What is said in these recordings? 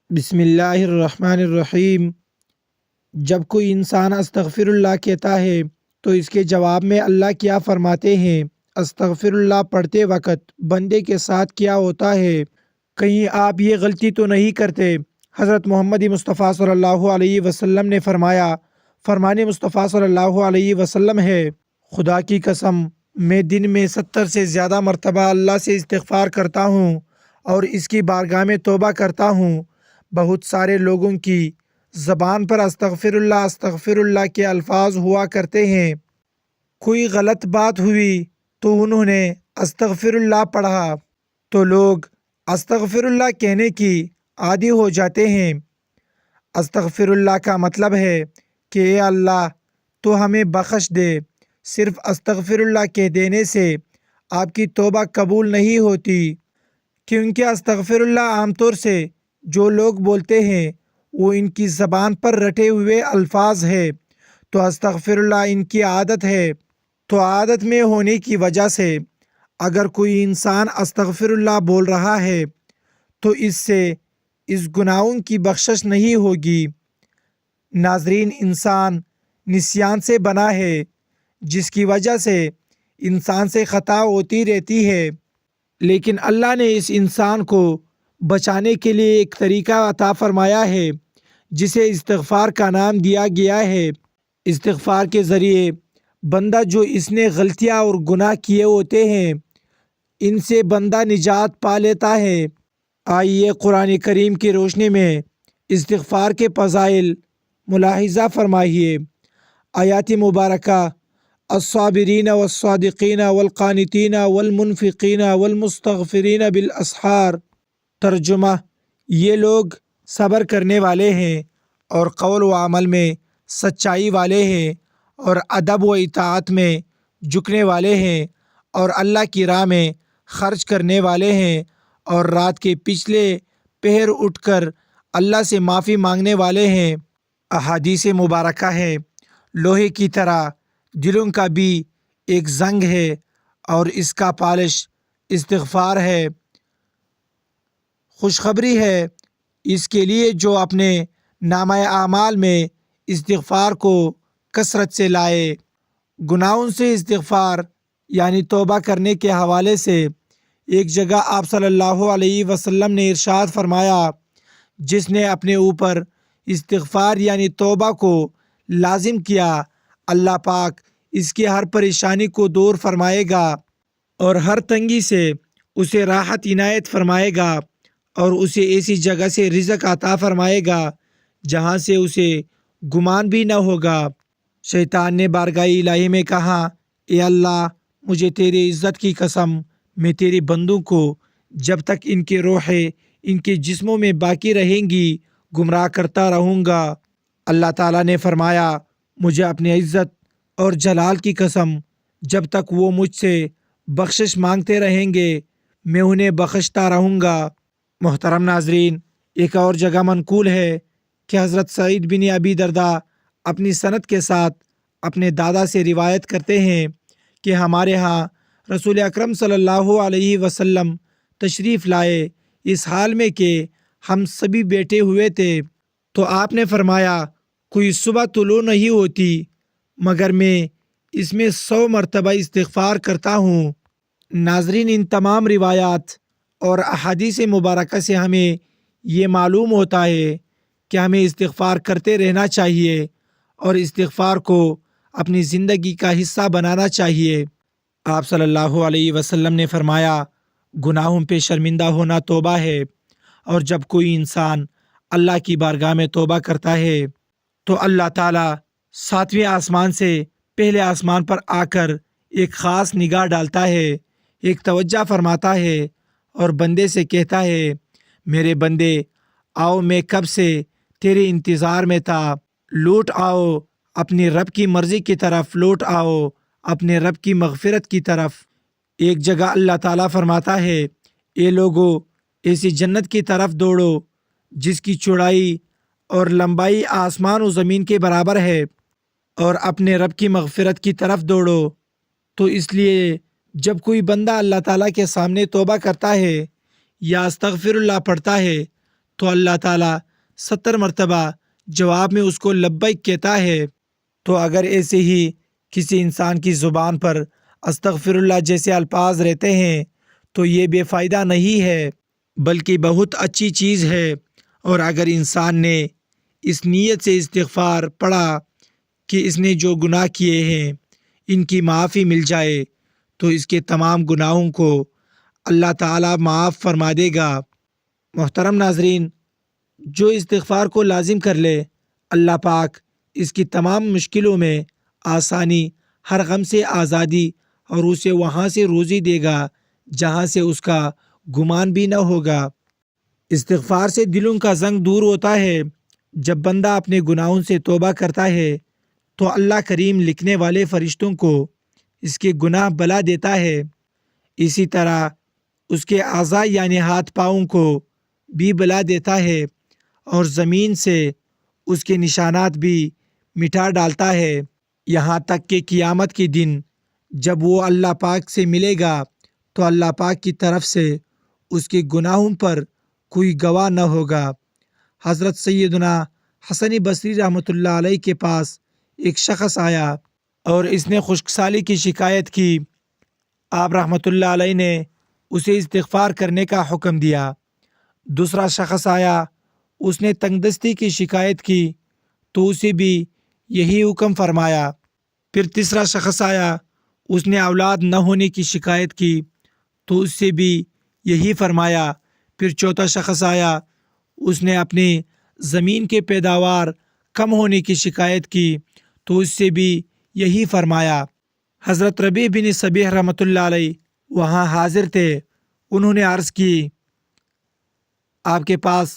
بسم اللہ الرحمن الرحیم۔ جب کوئی انسان استغفر اللہ کہتا ہے تو اس کے جواب میں اللہ کیا فرماتے ہیں؟ استغفر اللہ پڑھتے وقت بندے کے ساتھ کیا ہوتا ہے؟ کہیں آپ یہ غلطی تو نہیں کرتے؟ حضرت محمد مصطفیٰ صلی اللہ علیہ وسلم نے فرمایا، فرمان مصطفیٰ صلی اللہ علیہ وسلم ہے، خدا کی قسم میں دن میں 70 سے زیادہ مرتبہ اللہ سے استغفار کرتا ہوں اور اس کی بارگاہ میں توبہ کرتا ہوں۔ بہت سارے لوگوں کی زبان پر استغفر اللہ کے الفاظ ہوا کرتے ہیں۔ کوئی غلط بات ہوئی تو انہوں نے استغفر اللہ پڑھا تو لوگ استغفر اللہ کہنے کی عادی ہو جاتے ہیں۔ استغفر اللہ کا مطلب ہے کہ اے اللہ تو ہمیں بخش دے۔ صرف استغفر اللہ کہہ دینے سے آپ کی توبہ قبول نہیں ہوتی، کیونکہ استغفر اللہ عام طور سے جو لوگ بولتے ہیں وہ ان کی زبان پر رٹے ہوئے الفاظ ہے، تو استغفر اللہ ان کی عادت ہے۔ تو عادت میں ہونے کی وجہ سے اگر کوئی انسان استغفر اللہ بول رہا ہے تو اس سے اس گناہوں کی بخشش نہیں ہوگی۔ ناظرین، انسان نسیان سے بنا ہے، جس کی وجہ سے انسان سے خطا ہوتی رہتی ہے، لیکن اللہ نے اس انسان کو بچانے کے لیے ایک طریقہ عطا فرمایا ہے جسے استغفار کا نام دیا گیا ہے۔ استغفار کے ذریعے بندہ جو اس نے غلطیاں اور گناہ کیے ہوتے ہیں ان سے بندہ نجات پا لیتا ہے۔ آئیے قرآن کریم کی روشنی میں استغفار کے فضائل ملاحظہ فرمائیے۔ آیات مبارکہ: الصابرین والصادقین والقانتین والمنفقین والمستغفرین بالاسحار۔ ترجمہ: یہ لوگ صبر کرنے والے ہیں اور قول و عمل میں سچائی والے ہیں اور ادب و اطاعت میں جھکنے والے ہیں اور اللہ کی راہ میں خرچ کرنے والے ہیں اور رات کے پچھلے پہر اٹھ کر اللہ سے معافی مانگنے والے ہیں۔ احادیث مبارکہ ہے، لوہے کی طرح دلوں کا بھی ایک زنگ ہے اور اس کا پالش استغفار ہے۔ خوشخبری ہے اس کے لیے جو اپنے نامہ اعمال میں استغفار کو کثرت سے لائے۔ گناہوں سے استغفار یعنی توبہ کرنے کے حوالے سے ایک جگہ آپ صلی اللہ علیہ وسلم نے ارشاد فرمایا، جس نے اپنے اوپر استغفار یعنی توبہ کو لازم کیا، اللہ پاک اس کی ہر پریشانی کو دور فرمائے گا اور ہر تنگی سے اسے راحت عنایت فرمائے گا اور اسے ایسی جگہ سے رزق عطا فرمائے گا جہاں سے اسے گمان بھی نہ ہوگا۔ شیطان نے بارگاہ الہی میں کہا، اے اللہ، مجھے تیری عزت کی قسم، میں تیرے بندوں کو جب تک ان کی روحیں ان کے جسموں میں باقی رہیں گی گمراہ کرتا رہوں گا۔ اللہ تعالیٰ نے فرمایا، مجھے اپنی عزت اور جلال کی قسم، جب تک وہ مجھ سے بخشش مانگتے رہیں گے میں انہیں بخشتا رہوں گا۔ محترم ناظرین، ایک اور جگہ منقول ہے کہ حضرت سعید بن ابی درداء اپنی سند کے ساتھ اپنے دادا سے روایت کرتے ہیں کہ ہمارے ہاں رسول اکرم صلی اللہ علیہ وسلم تشریف لائے اس حال میں کہ ہم سبھی بیٹھے ہوئے تھے، تو آپ نے فرمایا، کوئی صبح طلوع نہیں ہوتی مگر میں اس میں 100 مرتبہ استغفار کرتا ہوں۔ ناظرین، ان تمام روایات اور احادیث مبارکہ سے ہمیں یہ معلوم ہوتا ہے کہ ہمیں استغفار کرتے رہنا چاہیے اور استغفار کو اپنی زندگی کا حصہ بنانا چاہیے۔ آپ صلی اللہ علیہ وسلم نے فرمایا، گناہوں پہ شرمندہ ہونا توبہ ہے، اور جب کوئی انسان اللہ کی بارگاہ میں توبہ کرتا ہے تو اللہ تعالیٰ 7ویں آسمان سے پہلے آسمان پر آ کر ایک خاص نگاہ ڈالتا ہے، ایک توجہ فرماتا ہے اور بندے سے کہتا ہے، میرے بندے آؤ، میں کب سے تیرے انتظار میں تھا، لوٹ آؤ، اپنی رب کی مرضی کی طرف لوٹ آؤ، اپنے رب کی مغفرت کی طرف۔ ایک جگہ اللہ تعالیٰ فرماتا ہے، اے لوگو، ایسی جنت کی طرف دوڑو جس کی چوڑائی اور لمبائی آسمان و زمین کے برابر ہے، اور اپنے رب کی مغفرت کی طرف دوڑو۔ تو اس لیے جب کوئی بندہ اللہ تعالیٰ کے سامنے توبہ کرتا ہے یا استغفر اللہ پڑھتا ہے تو اللہ تعالیٰ 70 مرتبہ جواب میں اس کو لبیک کہتا ہے۔ تو اگر ایسے ہی کسی انسان کی زبان پر استغفر اللہ جیسے الفاظ رہتے ہیں تو یہ بے فائدہ نہیں ہے بلکہ بہت اچھی چیز ہے۔ اور اگر انسان نے اس نیت سے استغفار پڑھا کہ اس نے جو گناہ کیے ہیں ان کی معافی مل جائے تو اس کے تمام گناہوں کو اللہ تعالیٰ معاف فرما دے گا۔ محترم ناظرین، جو استغفار کو لازم کر لے اللہ پاک اس کی تمام مشکلوں میں آسانی، ہر غم سے آزادی اور اسے وہاں سے روزی دے گا جہاں سے اس کا گمان بھی نہ ہوگا۔ استغفار سے دلوں کا زنگ دور ہوتا ہے۔ جب بندہ اپنے گناہوں سے توبہ کرتا ہے تو اللہ کریم لکھنے والے فرشتوں کو اس کے گناہ بلا دیتا ہے۔ اسی طرح اس کے اعضاء یعنی ہاتھ پاؤں کو بھی بلا دیتا ہے اور زمین سے اس کے نشانات بھی مٹا ڈالتا ہے، یہاں تک کہ قیامت کے دن جب وہ اللہ پاک سے ملے گا تو اللہ پاک کی طرف سے اس کے گناہوں پر کوئی گواہ نہ ہوگا۔ حضرت سیدنا حسن بصری رحمۃ اللہ علیہ کے پاس ایک شخص آیا اور اس نے خشک سالی کی شکایت کی۔ آپ رحمۃ اللہ علیہ نے اسے استغفار کرنے کا حکم دیا۔ دوسرا شخص آیا، اس نے تنگ دستی کی شکایت کی تو اسے بھی یہی حکم فرمایا۔ پھر تیسرا شخص آیا، اس نے اولاد نہ ہونے کی شکایت کی تو اس سے بھی یہی فرمایا۔ پھر چوتھا شخص آیا، اس نے اپنی زمین کے پیداوار کم ہونے کی شکایت کی تو اس سے بھی یہی فرمایا۔ حضرت ربیع بن صبیح رحمۃ اللہ علیہ وہاں حاضر تھے۔ انہوں نے عرض کی، آپ کے پاس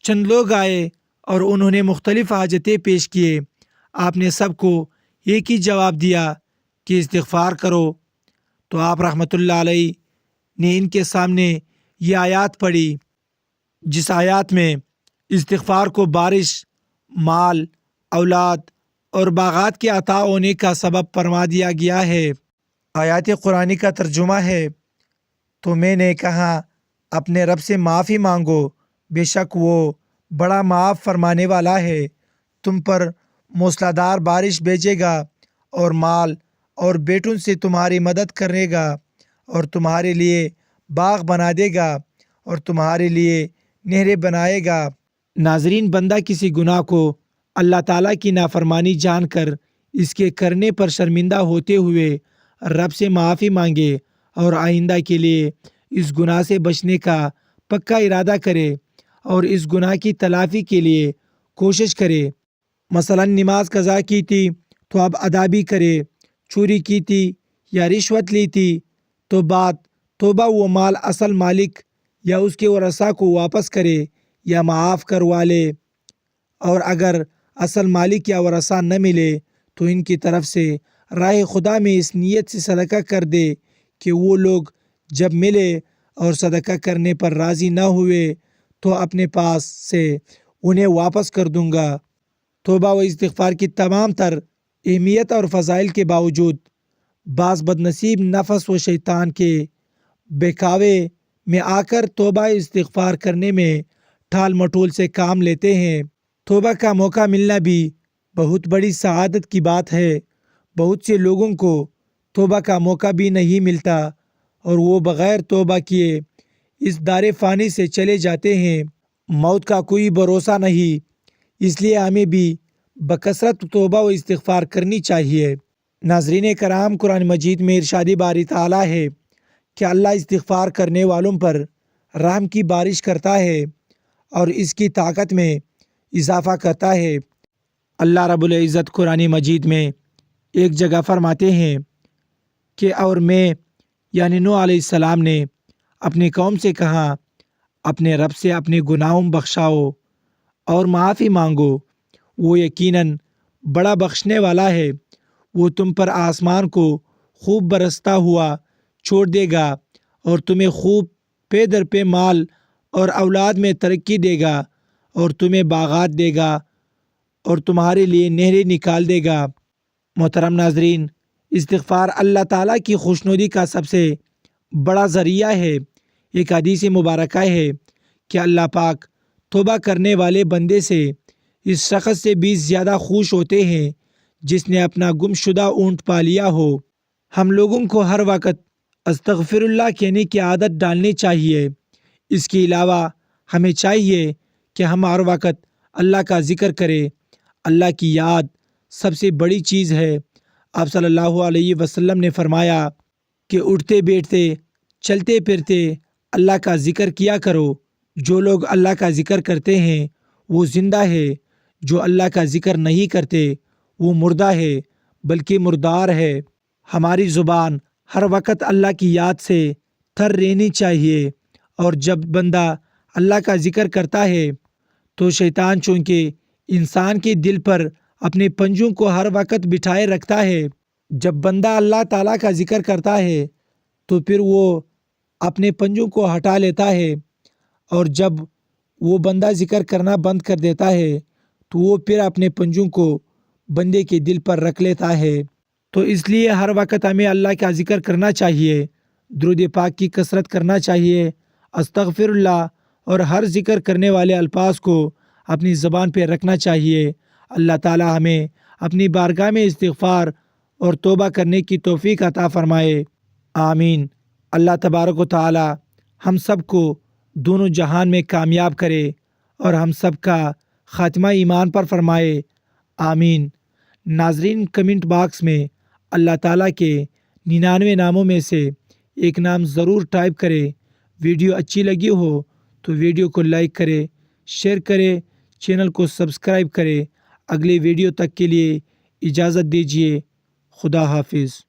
چند لوگ آئے اور انہوں نے مختلف حاجتیں پیش کیے، آپ نے سب کو ایک ہی جواب دیا کہ استغفار کرو۔ تو آپ رحمۃ اللہ علیہ نے ان کے سامنے یہ آیات پڑھی جس آیات میں استغفار کو بارش، مال، اولاد اور باغات کے عطا ہونے کا سبب فرما دیا گیا ہے۔ آیات قرآنی کا ترجمہ ہے، تو میں نے کہا اپنے رب سے معافی مانگو، بے شک وہ بڑا معاف فرمانے والا ہے، تم پر موسلا دھار بارش بھیجے گا اور مال اور بیٹوں سے تمہاری مدد کرے گا اور تمہارے لیے باغ بنا دے گا اور تمہارے لیے نہریں بنائے گا۔ ناظرین، بندہ کسی گناہ کو اللہ تعالیٰ کی نافرمانی جان کر اس کے کرنے پر شرمندہ ہوتے ہوئے رب سے معافی مانگے اور آئندہ کے لیے اس گناہ سے بچنے کا پکا ارادہ کرے اور اس گناہ کی تلافی کے لیے کوشش کرے۔ مثلا نماز قضا کی تھی تو اب ادا بھی کرے، چوری کی تھی یا رشوت لی تھی تو بعد توبہ وہ مال اصل مالک یا اس کے ورثاء کو واپس کرے یا معاف کروا لے، اور اگر اصل مالک یا ورثاء نہ ملے تو ان کی طرف سے راہ خدا میں اس نیت سے صدقہ کر دے کہ وہ لوگ جب ملے اور صدقہ کرنے پر راضی نہ ہوئے تو اپنے پاس سے انہیں واپس کر دوں گا۔ توبہ و استغفار کی تمام تر اہمیت اور فضائل کے باوجود بعض بدنصیب نفس و شیطان کے بہکاوے میں آ کر توبہ استغفار کرنے میں ٹھال مٹول سے کام لیتے ہیں۔ توبہ کا موقع ملنا بھی بہت بڑی سعادت کی بات ہے۔ بہت سے لوگوں کو توبہ کا موقع بھی نہیں ملتا اور وہ بغیر توبہ کیے اس دار فانی سے چلے جاتے ہیں۔ موت کا کوئی بھروسہ نہیں، اس لیے ہمیں بھی بکثرت توبہ و استغفار کرنی چاہیے۔ ناظرین کرام، قرآن مجید میں ارشاد باری تعالیٰ ہے کہ اللہ استغفار کرنے والوں پر رحم کی بارش کرتا ہے اور اس کی طاقت میں اضافہ کرتا ہے۔ اللہ رب العزت قرآن مجید میں ایک جگہ فرماتے ہیں کہ اور میں یعنی نوح علیہ السلام نے اپنی قوم سے کہا، اپنے رب سے اپنے گناہوں بخشاؤ اور معافی مانگو، وہ یقیناً بڑا بخشنے والا ہے، وہ تم پر آسمان کو خوب برستا ہوا چھوڑ دے گا اور تمہیں خوب پے در پے مال اور اولاد میں ترقی دے گا اور تمہیں باغات دے گا اور تمہارے لیے نہریں نکال دے گا۔ محترم ناظرین، استغفار اللہ تعالیٰ کی خوشنودی کا سب سے بڑا ذریعہ ہے۔ ایک حدیث مبارکہ ہے کہ اللہ پاک توبہ کرنے والے بندے سے اس شخص سے بھی زیادہ خوش ہوتے ہیں جس نے اپنا گمشدہ اونٹ پا لیا ہو۔ ہم لوگوں کو ہر وقت استغفر اللہ کہنے کی عادت ڈالنی چاہیے۔ اس کے علاوہ ہمیں چاہیے کہ ہم ہر وقت اللہ کا ذکر کریں۔ اللہ کی یاد سب سے بڑی چیز ہے۔ آپ صلی اللہ علیہ وسلم نے فرمایا کہ اٹھتے بیٹھتے چلتے پھرتے اللہ کا ذکر کیا کرو۔ جو لوگ اللہ کا ذکر کرتے ہیں وہ زندہ ہے، جو اللہ کا ذکر نہیں کرتے وہ مردہ ہے بلکہ مردار ہے۔ ہماری زبان ہر وقت اللہ کی یاد سے تر رہنی چاہیے، اور جب بندہ اللہ کا ذکر کرتا ہے تو شیطان چونکہ انسان کے دل پر اپنے پنجوں کو ہر وقت بٹھائے رکھتا ہے، جب بندہ اللہ تعالیٰ کا ذکر کرتا ہے تو پھر وہ اپنے پنجوں کو ہٹا لیتا ہے، اور جب وہ بندہ ذکر کرنا بند کر دیتا ہے تو وہ پھر اپنے پنجوں کو بندے کے دل پر رکھ لیتا ہے۔ تو اس لیے ہر وقت ہمیں اللہ کا ذکر کرنا چاہیے، درود پاک کی کثرت کرنا چاہیے، استغفر اللہ اور ہر ذکر کرنے والے الفاظ کو اپنی زبان پہ رکھنا چاہیے۔ اللہ تعالی ہمیں اپنی بارگاہ میں استغفار اور توبہ کرنے کی توفیق عطا فرمائے، آمین۔ اللہ تبارک و تعالی ہم سب کو دونوں جہان میں کامیاب کرے اور ہم سب کا خاتمہ ایمان پر فرمائے، آمین۔ ناظرین، کمنٹ باکس میں اللہ تعالیٰ کے 99 ناموں میں سے ایک نام ضرور ٹائپ کرے۔ ویڈیو اچھی لگی ہو تو ویڈیو کو لائک کرے، شیئر کرے، چینل کو سبسکرائب کرے۔ اگلے ویڈیو تک کے لیے اجازت دیجیے۔ خدا حافظ۔